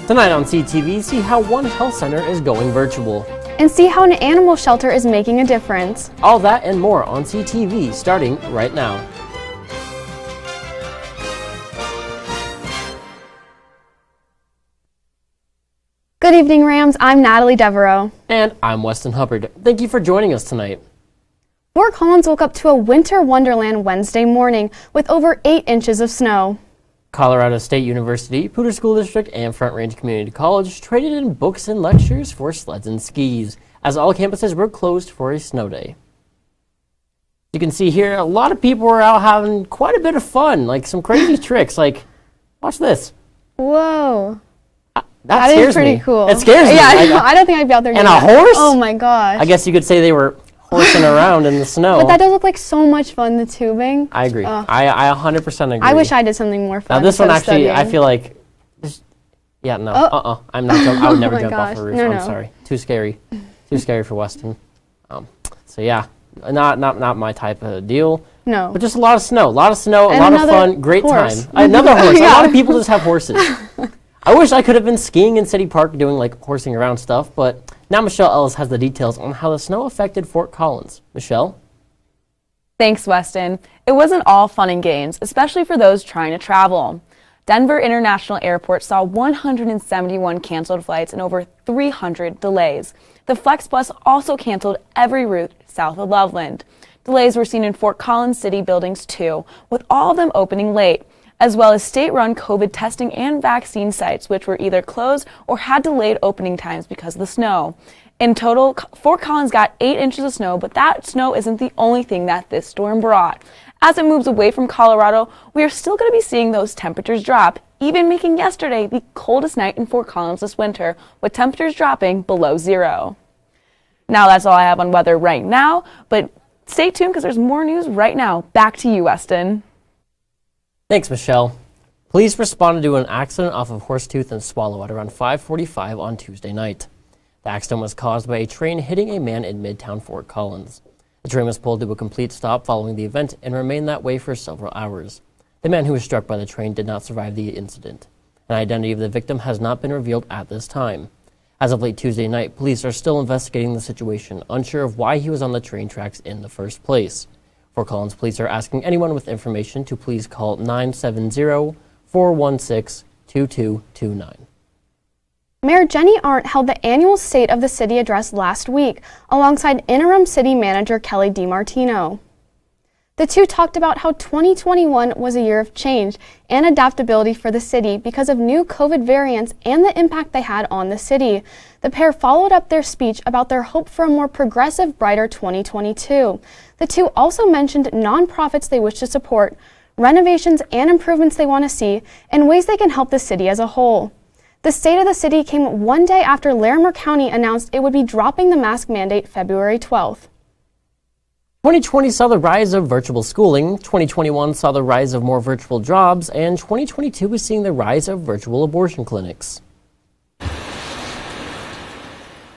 Tonight on CTV, see how one health center is going virtual. And see how an animal shelter is making a difference. All that and more on CTV starting right now. Good evening, Rams. I'm Natalie Devereaux. And I'm Weston Hubbard. Thank you for joining us tonight. Fort Collins woke up to a winter wonderland Wednesday morning with over 8 inches of snow. Colorado State University, Poudre School District, and Front Range Community College traded in books and lectures for sleds and skis, as all campuses were closed for a snow day. You can see here, a lot of people were out having quite a bit of fun, like some crazy tricks, like, watch this. Whoa. That is pretty cool. It scares me. Yeah, I don't think I'd be out there doing that. And a horse? Oh my gosh. I guess you could say they were horsing around in the snow. But that does look like so much fun, the tubing. I agree. I 100% agree. I wish I did something more fun. Now this one actually, studying. I feel like, I'm not jumping. I would never jump off a roof. No. I'm sorry. Too scary. Too scary for Weston. So yeah, not my type of deal. No. But just a lot of snow. A lot of fun. Great horse. time. Another horse. Yeah. A lot of people just have horses. I wish I could have been skiing in City Park doing like horsing around stuff, but now Michelle Ellis has the details on how the snow affected Fort Collins. Michelle? Thanks, Weston. It wasn't all fun and games, especially for those trying to travel. Denver International Airport saw 171 canceled flights and over 300 delays. The FlexBus also canceled every route south of Loveland. Delays were seen in Fort Collins City buildings too, with all of them opening late, as well as state-run COVID testing and vaccine sites, which were either closed or had delayed opening times because of the snow. In total, Fort Collins got 8 inches of snow, but that snow isn't the only thing that this storm brought. As it moves away from Colorado, we are still going to be seeing those temperatures drop, even making yesterday the coldest night in Fort Collins this winter, with temperatures dropping below 0. Now that's all I have on weather right now, but stay tuned because there's more news right now. Back to you, Weston. Thanks, Michelle. Police responded to an accident off of Horsetooth and Swallow at around 5:45 on Tuesday night. The accident was caused by a train hitting a man in Midtown Fort Collins. The train was pulled to a complete stop following the event and remained that way for several hours. The man who was struck by the train did not survive the incident. An identity of the victim has not been revealed at this time. As of late Tuesday night, police are still investigating the situation, unsure of why he was on the train tracks in the first place. Fort Collins police are asking anyone with information to please call 970-416-2229. Mayor Jenny Arndt held the annual State of the City address last week alongside interim city manager Kelly DiMartino. The two talked about how 2021 was a year of change and adaptability for the city because of new COVID variants and the impact they had on the city. The pair followed up their speech about their hope for a more progressive, brighter 2022. The two also mentioned nonprofits they wish to support, renovations and improvements they want to see, and ways they can help the city as a whole. The State of the City came one day after Larimer County announced it would be dropping the mask mandate February 12th. 2020 saw the rise of virtual schooling, 2021 saw the rise of more virtual jobs, and 2022 is seeing the rise of virtual abortion clinics.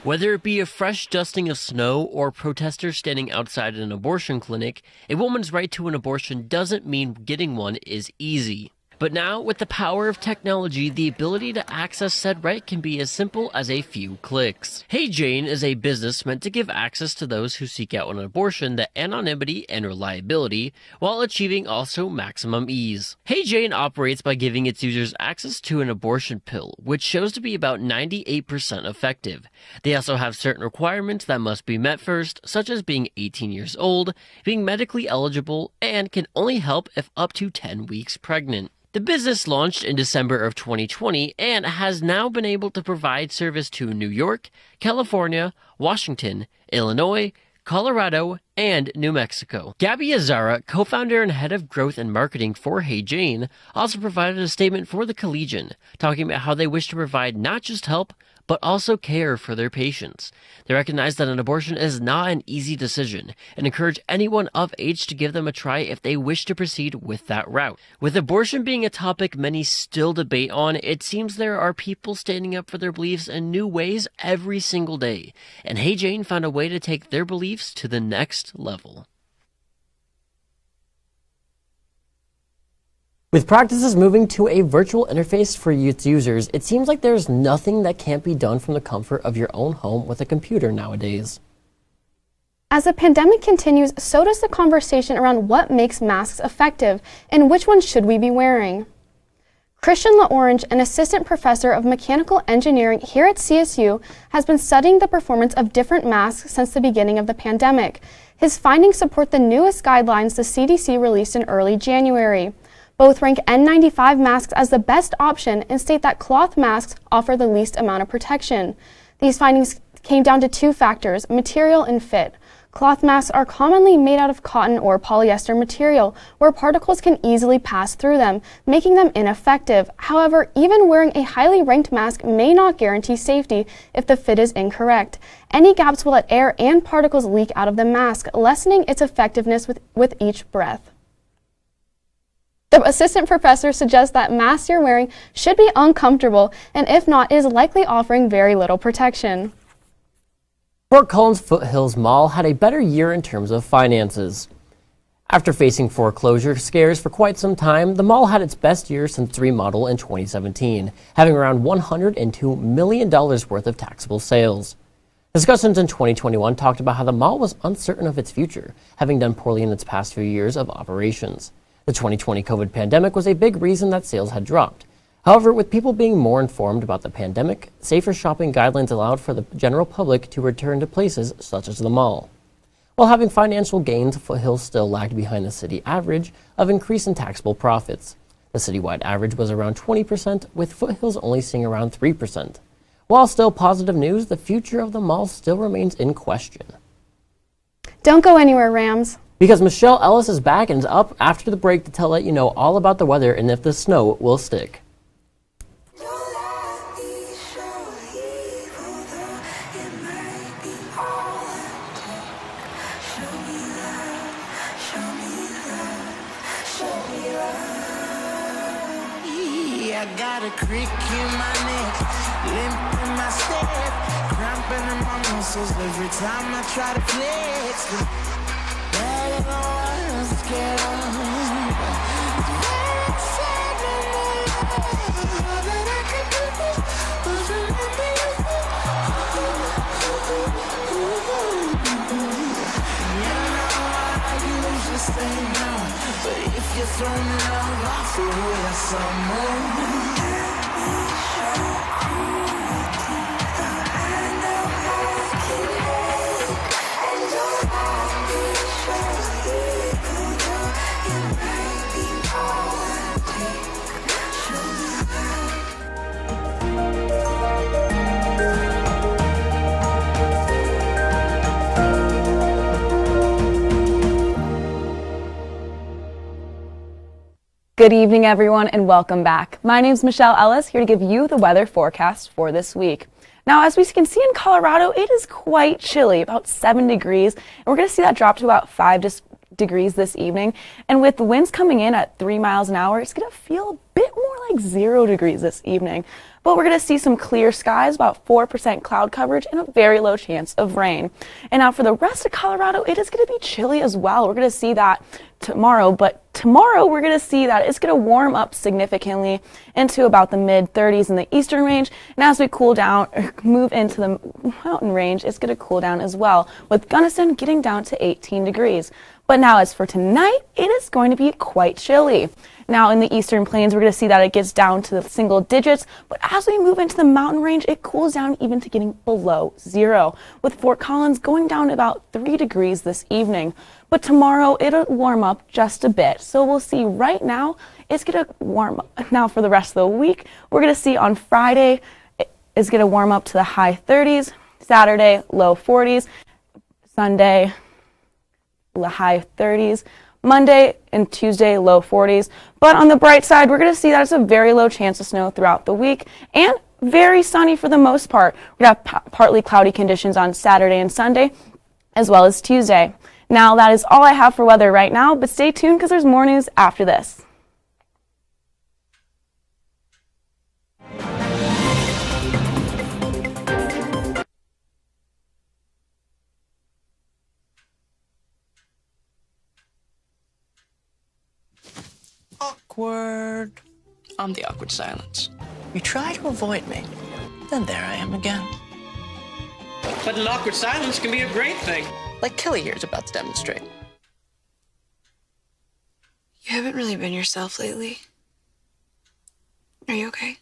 Whether it be a fresh dusting of snow or protesters standing outside an abortion clinic, a woman's right to an abortion doesn't mean getting one is easy. But now, with the power of technology, the ability to access said right can be as simple as a few clicks. Hey Jane is a business meant to give access to those who seek out an abortion the anonymity and reliability, while achieving also maximum ease. Hey Jane operates by giving its users access to an abortion pill, which shows to be about 98% effective. They also have certain requirements that must be met first, such as being 18 years old, being medically eligible, and can only help if up to 10 weeks pregnant. The business launched in December of 2020 and has now been able to provide service to New York, California, Washington, Illinois, Colorado, and New Mexico. Gabby Azara, co-founder and head of growth and marketing for Hey Jane, also provided a statement for the Collegian, talking about how they wish to provide not just help, but also care for their patients. They recognize that an abortion is not an easy decision and encourage anyone of age to give them a try if they wish to proceed with that route. With abortion being a topic many still debate on, it seems there are people standing up for their beliefs in new ways every single day, and Hey Jane found a way to take their beliefs to the next level. With practices moving to a virtual interface for its users, it seems like there's nothing that can't be done from the comfort of your own home with a computer nowadays. As the pandemic continues, so does the conversation around what makes masks effective and which ones should we be wearing. Christian LaOrange, an assistant professor of mechanical engineering here at CSU, has been studying the performance of different masks since the beginning of the pandemic. His findings support the newest guidelines the CDC released in early January. Both rank N95 masks as the best option and state that cloth masks offer the least amount of protection. These findings came down to two factors, material and fit. Cloth masks are commonly made out of cotton or polyester material, where particles can easily pass through them, making them ineffective. However, even wearing a highly ranked mask may not guarantee safety if the fit is incorrect. Any gaps will let air and particles leak out of the mask, lessening its effectiveness with each breath. The assistant professor suggests that masks you're wearing should be uncomfortable, and if not, is likely offering very little protection. Fort Collins Foothills Mall had a better year in terms of finances. After facing foreclosure scares for quite some time, the mall had its best year since remodel in 2017, having around $102 million worth of taxable sales. Discussions in 2021 talked about how the mall was uncertain of its future, having done poorly in its past few years of operations. The 2020 COVID pandemic was a big reason that sales had dropped. However, with people being more informed about the pandemic, safer shopping guidelines allowed for the general public to return to places such as the mall. While having financial gains, Foothills still lagged behind the city average of increase in taxable profits. The citywide average was around 20%, with Foothills only seeing around 3%. While still positive news, the future of the mall still remains in question. Don't go anywhere, Rams. Because Michelle Ellis is back and is up after the break to let you know all about the weather and if the snow will stick. I got a crick in my neck, limp in my step, cramping in my muscles every time I try to flex. I don't know what I'm scared of. It's very sad that I can do this, but remember you know I usually say no, but if you throw me love, I'll throw you some more. Good evening, everyone, and welcome back. My name is Michelle Ellis, here to give you the weather forecast for this week. Now, as we can see in Colorado, it is quite chilly, about 7 degrees, and we're going to see that drop to about 5 degrees this evening. And with the winds coming in at 3 miles an hour, it's going to feel a bit more like 0 degrees this evening. But we're going to see some clear skies, about 4% cloud coverage, and a very low chance of rain. And now for the rest of Colorado, it is going to be chilly as well. We're going to see that tomorrow, but tomorrow we're going to see that it's going to warm up significantly into about the mid-30s in the eastern range. And as we cool down, or move into the mountain range, it's going to cool down as well, with Gunnison getting down to 18 degrees. But now as for tonight, it is going to be quite chilly. Now in the eastern plains, we're going to see that it gets down to the single digits, but as we move into the mountain range, it cools down even to getting below 0, with Fort Collins going down about 3 degrees this evening. But tomorrow, it'll warm up just a bit. So we'll see right now, it's going to warm up. Now for the rest of the week, we're going to see on Friday, it's going to warm up to the high 30s, Saturday, low 40s, Sunday, the high 30s, Monday and Tuesday, low 40s. But on the bright side, we're going to see that it's a very low chance of snow throughout the week and very sunny for the most part. We're going to have partly cloudy conditions on Saturday and Sunday, as well as Tuesday. Now, that is all I have for weather right now, but stay tuned because there's more news after this. awkward. I'm the awkward silence. You try to avoid me, then there I am again. But an awkward silence can be a great thing. Like Kelly here is about to demonstrate. You haven't really been yourself lately. Are you okay?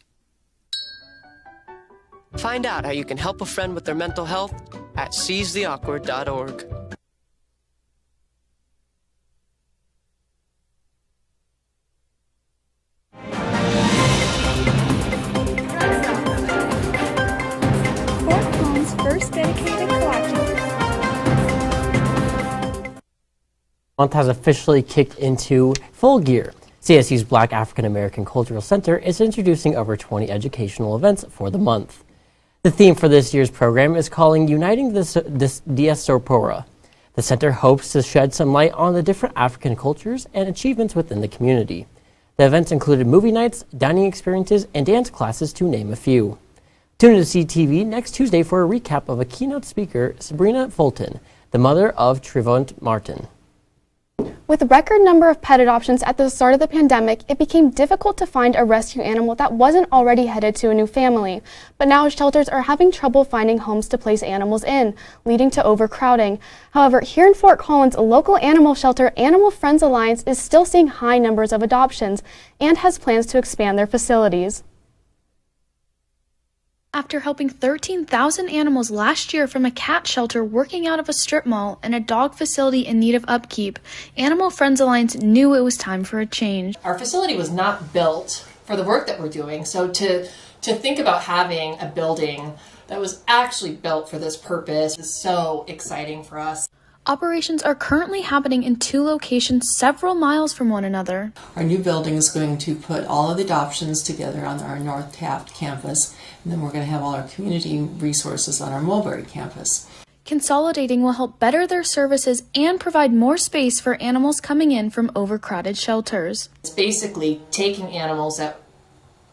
Find out how you can help a friend with their mental health at seizetheawkward.org. Fort Collins' first dedicated kolache. Month has officially kicked into full gear. CSU's Black African American Cultural Center is introducing over 20 educational events for the month. The theme for this year's program is calling Uniting the Diaspora. The center hopes to shed some light on the different African cultures and achievements within the community. The events included movie nights, dining experiences, and dance classes, to name a few. Tune in to CTV next Tuesday for a recap of a keynote speaker, Sabrina Fulton, the mother of Trevon Martin. With a record number of pet adoptions at the start of the pandemic, it became difficult to find a rescue animal that wasn't already headed to a new family. But now shelters are having trouble finding homes to place animals in, leading to overcrowding. However, here in Fort Collins, a local animal shelter, Animal Friends Alliance, is still seeing high numbers of adoptions and has plans to expand their facilities. After helping 13,000 animals last year from a cat shelter working out of a strip mall and a dog facility in need of upkeep, Animal Friends Alliance knew it was time for a change. Our facility was not built for the work that we're doing, so to think about having a building that was actually built for this purpose is so exciting for us. Operations are currently happening in 2 locations several miles from one another. Our new building is going to put all of the adoptions together on our North Taft campus, and then we're going to have all our community resources on our Mulberry campus. Consolidating will help better their services and provide more space for animals coming in from overcrowded shelters. It's basically taking animals that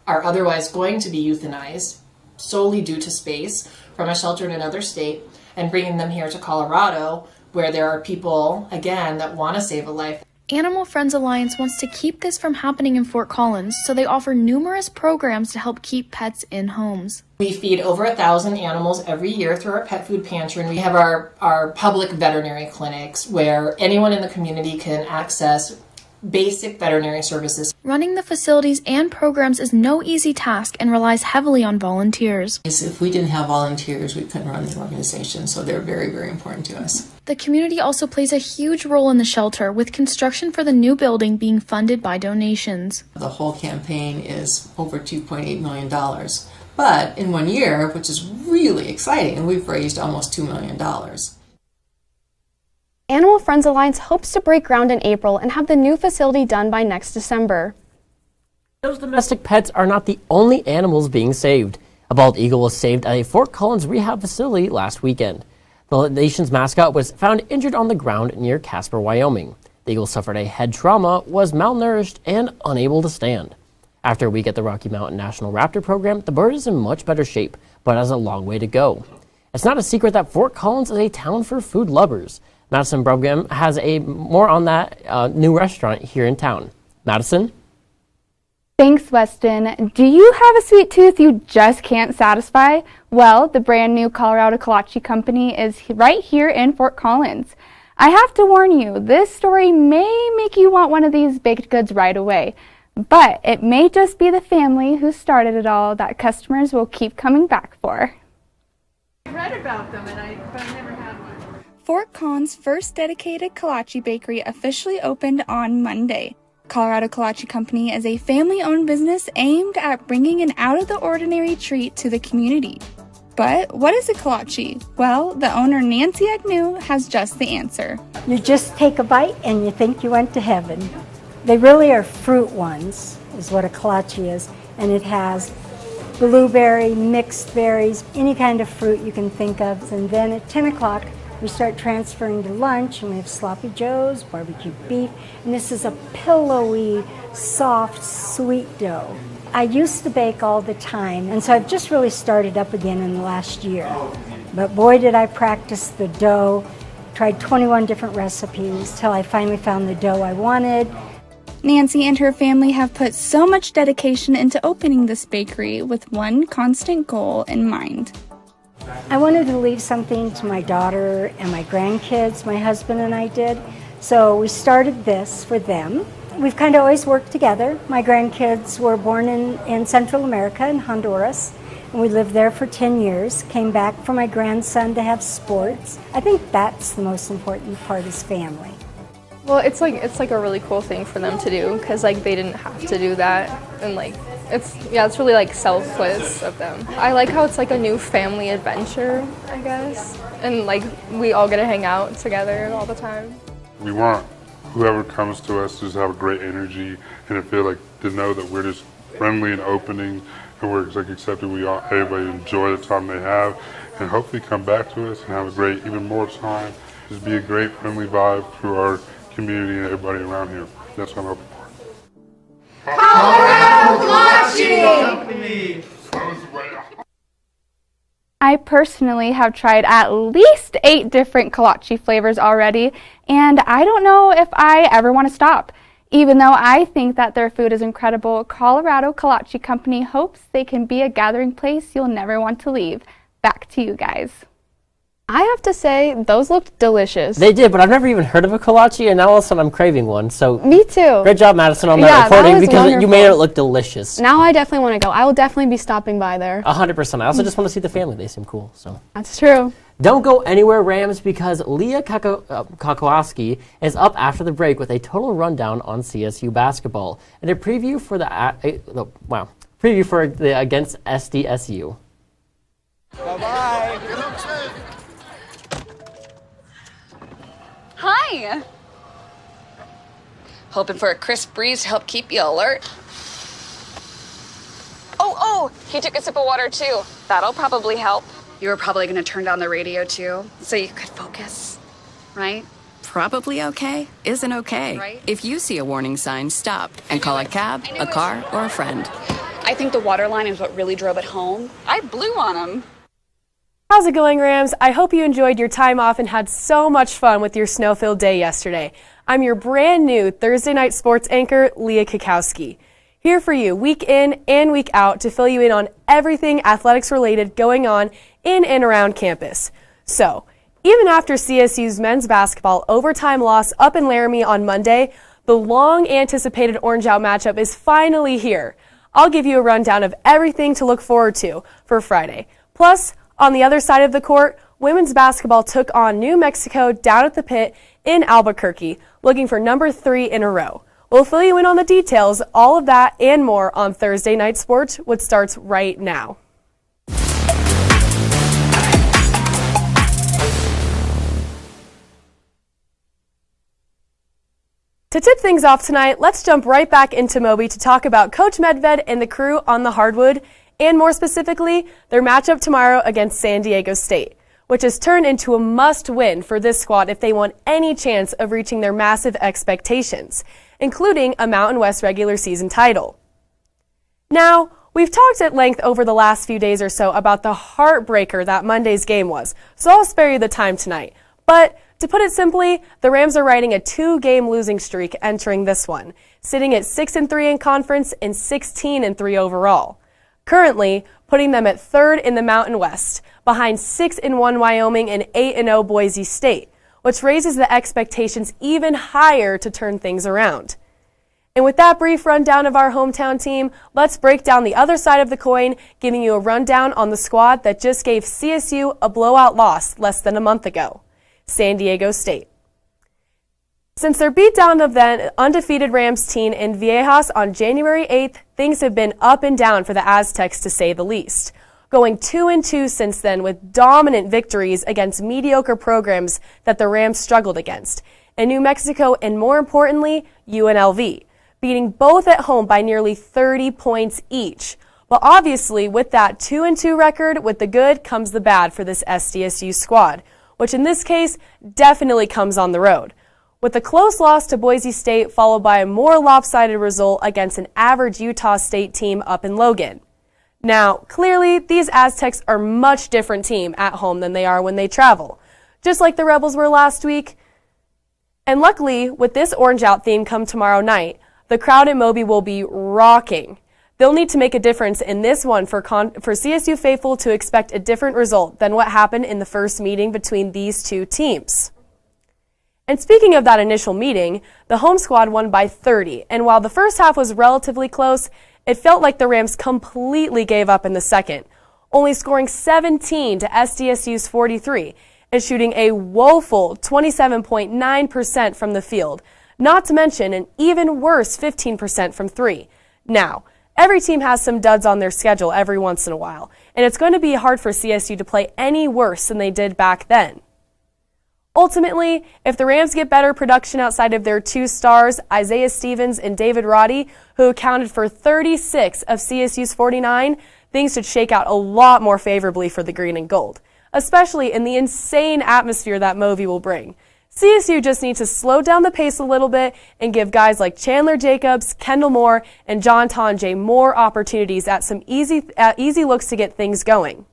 are otherwise going to be euthanized solely due to space from a shelter in another state and bringing them here to Colorado, where there are people, again, that want to save a life. Animal Friends Alliance wants to keep this from happening in Fort Collins, so they offer numerous programs to help keep pets in homes. We feed over 1,000 animals every year through our pet food pantry, and we have our public veterinary clinics where anyone in the community can access basic veterinary services. Running the facilities and programs is no easy task and relies heavily on volunteers. If we didn't have volunteers, we couldn't run the organization, so they're very, very important to us. The community also plays a huge role in the shelter, with construction for the new building being funded by donations. The whole campaign is over $2.8 million. But in 1 year, which is really exciting, we've raised almost $2 million. Animal Friends Alliance hopes to break ground in April and have the new facility done by next December. Those domestic pets are not the only animals being saved. A bald eagle was saved at a Fort Collins rehab facility last weekend. The nation's mascot was found injured on the ground near Casper, Wyoming. The eagle suffered a head trauma, was malnourished, and unable to stand. After a week at the Rocky Mountain National Raptor Program, the bird is in much better shape, but has a long way to go. It's not a secret that Fort Collins is a town for food lovers. Madison Brugam has more on that new restaurant here in town. Madison? Thanks, Weston. Do you have a sweet tooth you just can't satisfy? Well, the brand new Colorado Kolache Company is right here in Fort Collins. I have to warn you, this story may make you want one of these baked goods right away, but it may just be the family who started it all that customers will keep coming back for. I read about them, but I never had one. Fort Collins' first dedicated kolache bakery officially opened on Monday. Colorado Kolache Company is a family-owned business aimed at bringing an out-of-the-ordinary treat to the community. But what is a kolache? Well, the owner, Nancy Agnew, has just the answer. You just take a bite and you think you went to heaven. They really are fruit ones, is what a kolache is, and it has blueberry, mixed berries, any kind of fruit you can think of. And then at 10 o'clock, we start transferring to lunch, and we have sloppy joes, barbecue beef, and this is a pillowy, soft, sweet dough. I used to bake all the time, and so I've just really started up again in the last year. But boy, did I practice the dough. Tried 21 different recipes till I finally found the dough I wanted. Nancy and her family have put so much dedication into opening this bakery with one constant goal in mind. I wanted to leave something to my daughter and my grandkids, my husband and I did. So we started this for them. We've kind of always worked together. My grandkids were born in Central America, in Honduras, and we lived there for 10 years. Came back for my grandson to have sports. I think that's the most important part, is family. Well, it's like a really cool thing for them to do, because like they didn't have to do that, and like it's really like selfless of them. I like how it's like a new family adventure, I guess, and like we all get to hang out together all the time. We want whoever comes to us to just have a great energy and to feel like to know that we're just friendly and opening and we're like accepting. Everybody enjoy the time they have and hopefully come back to us and have a great, even more time. Just be a great friendly vibe for our community and everybody around here. That's what I'm hoping for. Colorado Kolache! I personally have tried at least 8 different kolache flavors already, and I don't know if I ever want to stop. Even though I think that their food is incredible, Colorado Kolache Company hopes they can be a gathering place you'll never want to leave. Back to you guys. I have to say, those looked delicious. They did, but I've never even heard of a kolache, and now all of a sudden I'm craving one. So me too. Great job, Madison, on that reporting, because wonderful. You made it look delicious. Now I definitely want to go. I will definitely be stopping by there. 100%. I also just want to see the family. They seem cool. So that's true. Don't go anywhere, Rams, because Leah Kokowski is up after the break with a total rundown on CSU basketball and a preview for the against SDSU. Bye-bye. Hi. Hoping for a crisp breeze to help keep you alert. Oh, he took a sip of water too. That'll probably help. You were probably going to turn down the radio too, so you could focus, right? Probably okay isn't okay. Right? If you see a warning sign, stop and call a cab, a car, or a friend. I think the water line is what really drove it home. I blew on him. How's it going, Rams? I hope you enjoyed your time off and had so much fun with your snow-filled day yesterday. I'm your brand new Thursday night sports anchor, Leah Kokowski. Here for you week in and week out to fill you in on everything athletics related going on in and around campus. So, even after CSU's men's basketball overtime loss up in Laramie on Monday, the long-anticipated Orange Out matchup is finally here. I'll give you a rundown of everything to look forward to for Friday. Plus, on the other side of the court, women's basketball took on New Mexico down at the Pit in Albuquerque, looking for number 3 in a row. We'll fill you in on the details, all of that and more on Thursday Night Sports, which starts right now. To tip things off tonight, let's jump right back into Moby to talk about Coach Medved and the crew on the hardwood, and more specifically, their matchup tomorrow against San Diego State, which has turned into a must-win for this squad if they want any chance of reaching their massive expectations, including a Mountain West regular season title. Now, we've talked at length over the last few days or so about the heartbreaker that Monday's game was, so I'll spare you the time tonight. But to put it simply, the Rams are riding a 2-game losing streak entering this one, sitting at 6-3 in conference and 16-3 overall. Currently, putting them at 3rd in the Mountain West, behind 6-1 Wyoming and 8-0 Boise State, which raises the expectations even higher to turn things around. And with that brief rundown of our hometown team, let's break down the other side of the coin, giving you a rundown on the squad that just gave CSU a blowout loss less than a month ago, San Diego State. Since their beatdown of the undefeated Rams team in Viejas on January 8th, things have been up and down for the Aztecs to say the least, going 2-2 since then with dominant victories against mediocre programs that the Rams struggled against, and New Mexico and more importantly, UNLV, beating both at home by nearly 30 points each. But obviously, with that 2-2 record, with the good comes the bad for this SDSU squad, which in this case definitely comes on the road, with a close loss to Boise State followed by a more lopsided result against an average Utah State team up in Logan. Now, clearly, these Aztecs are a much different team at home than they are when they travel, just like the Rebels were last week. And luckily, with this Orange Out theme come tomorrow night, the crowd at Moby will be rocking. They'll need to make a difference in this one for CSU faithful to expect a different result than what happened in the first meeting between these two teams. And speaking of that initial meeting, the home squad won by 30, and while the first half was relatively close, it felt like the Rams completely gave up in the second, only scoring 17 to SDSU's 43 and shooting a woeful 27.9% from the field, not to mention an even worse 15% from three. Now, every team has some duds on their schedule every once in a while, and it's going to be hard for CSU to play any worse than they did back then. Ultimately, if the Rams get better production outside of their two stars, Isaiah Stevens and David Roddy, who accounted for 36 of CSU's 49, things should shake out a lot more favorably for the green and gold, especially in the insane atmosphere that Moby will bring. CSU just needs to slow down the pace a little bit and give guys like Chandler Jacobs, Kendall Moore, and John Tonje more opportunities at some easy looks to get things going.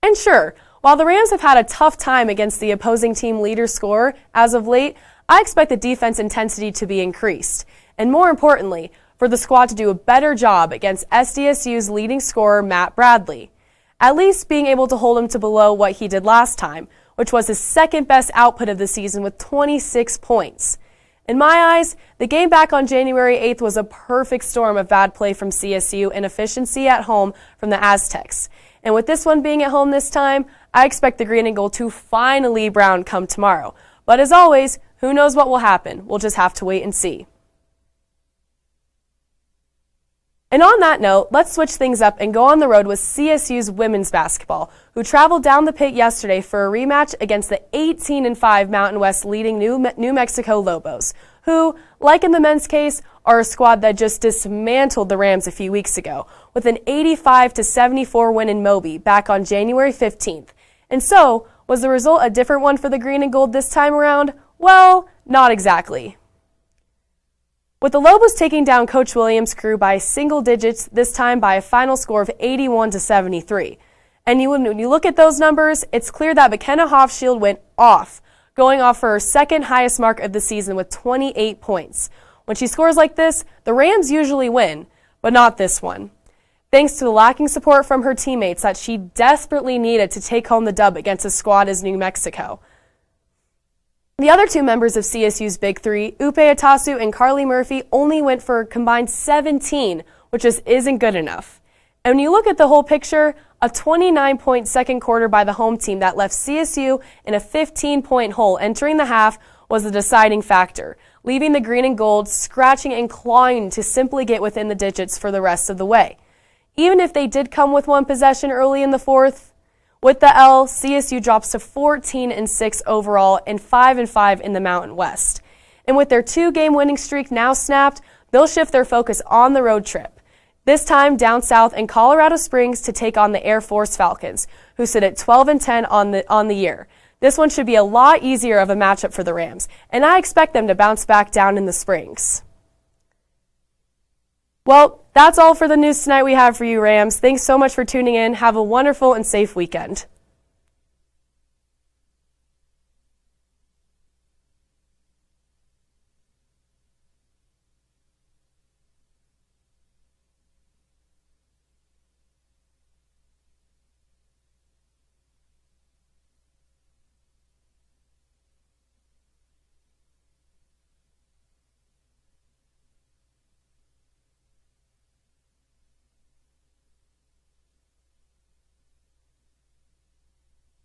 And sure, while the Rams have had a tough time against the opposing team leader scorer as of late, I expect the defense intensity to be increased, and more importantly, for the squad to do a better job against SDSU's leading scorer, Matt Bradley, at least being able to hold him to below what he did last time, which was his second best output of the season with 26 points. In my eyes, the game back on January 8th was a perfect storm of bad play from CSU and efficiency at home from the Aztecs. And with this one being at home this time, I expect the green and gold to finally brown come tomorrow. But as always, who knows what will happen? We'll just have to wait and see. And on that note, let's switch things up and go on the road with CSU's women's basketball, who traveled down the pit yesterday for a rematch against the 18-5 Mountain West leading New Mexico Lobos, who, like in the men's case, are a squad that just dismantled the Rams a few weeks ago with an 85-74 win in Moby back on January 15th. And so, was the result a different one for the green and gold this time around? Well, not exactly. With the Lobos taking down Coach Williams' crew by single digits, this time by a final score of 81-73. And when you look at those numbers, it's clear that McKenna Hofschild went off, going off for her second highest mark of the season with 28 points. When she scores like this, the Rams usually win, but not this one. Thanks to the lacking support from her teammates that she desperately needed to take home the dub against a squad as New Mexico. The other two members of CSU's Big Three, Upe Atasu and Carly Murphy, only went for a combined 17, which just isn't good enough. And when you look at the whole picture, a 29-point second quarter by the home team that left CSU in a 15-point hole entering the half was the deciding factor, leaving the green and gold scratching and clawing to simply get within the digits for the rest of the way. Even if they did come with one possession early in the fourth, with the L, CSU drops to 14-6 overall and 5-5 in the Mountain West. And with their two-game winning streak now snapped, they'll shift their focus on the road trip, this time down south in Colorado Springs to take on the Air Force Falcons, who sit at 12-10 on the year. This one should be a lot easier of a matchup for the Rams, and I expect them to bounce back down in the Springs. Well, that's all for the news tonight we have for you, Rams. Thanks so much for tuning in. Have a wonderful and safe weekend.